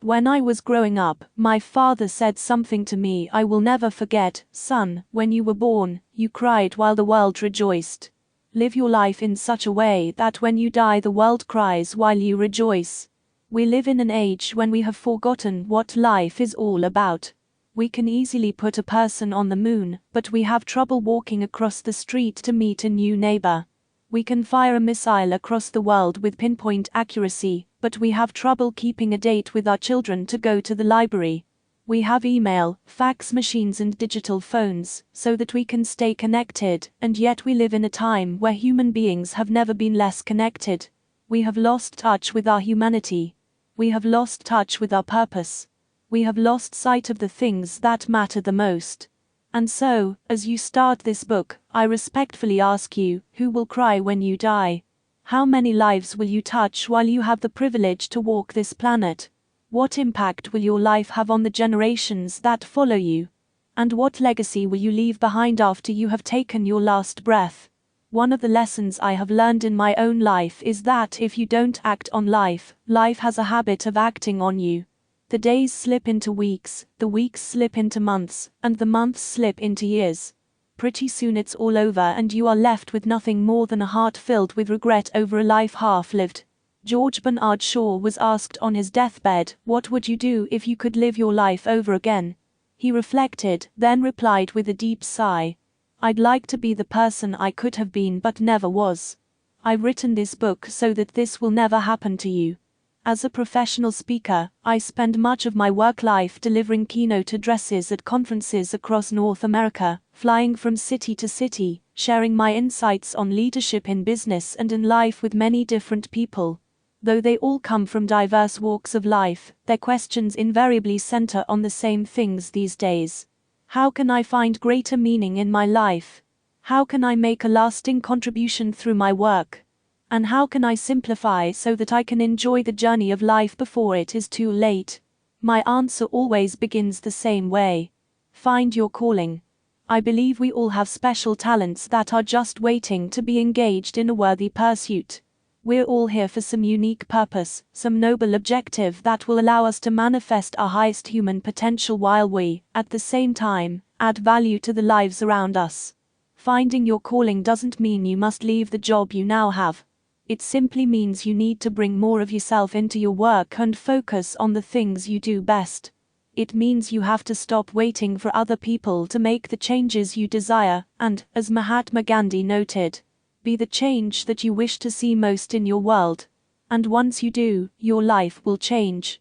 When I was growing up, my father said something to me I will never forget. Son, when you were born, you cried while the world rejoiced. Live your life in such a way that when you die the world cries while you rejoice. We live in an age when we have forgotten what life is all about. We can easily put a person on the moon, but we have trouble walking across the street to meet a new neighbor. We can fire a missile across the world with pinpoint accuracy, but we have trouble keeping a date with our children to go to the library. We have email, fax machines and digital phones, so that we can stay connected, and yet we live in a time where human beings have never been less connected. We have lost touch with our humanity. We have lost touch with our purpose. We have lost sight of the things that matter the most. And so, as you start this book, I respectfully ask you, who will cry when you die? How many lives will you touch while you have the privilege to walk this planet? What impact will your life have on the generations that follow you? And what legacy will you leave behind after you have taken your last breath? One of the lessons I have learned in my own life is that if you don't act on life, life has a habit of acting on you. The days slip into weeks, the weeks slip into months, and the months slip into years. Pretty soon it's all over and you are left with nothing more than a heart filled with regret over a life half lived. George Bernard Shaw was asked on his deathbed, "What would you do if you could live your life over again?" He reflected, then replied with a deep sigh, "I'd like to be the person I could have been but never was." I've written this book so that this will never happen to you. As a professional speaker, I spend much of my work life delivering keynote addresses at conferences across North America, flying from city to city, sharing my insights on leadership in business and in life with many different people. Though they all come from diverse walks of life, their questions invariably center on the same things these days. How can I find greater meaning in my life? How can I make a lasting contribution through my work? And how can I simplify so that I can enjoy the journey of life before it is too late? My answer always begins the same way. Find your calling. I believe we all have special talents that are just waiting to be engaged in a worthy pursuit. We're all here for some unique purpose, some noble objective that will allow us to manifest our highest human potential while we, at the same time, add value to the lives around us. Finding your calling doesn't mean you must leave the job you now have. It simply means you need to bring more of yourself into your work and focus on the things you do best. It means you have to stop waiting for other people to make the changes you desire, and, as Mahatma Gandhi noted, be the change that you wish to see most in your world. And once you do, your life will change.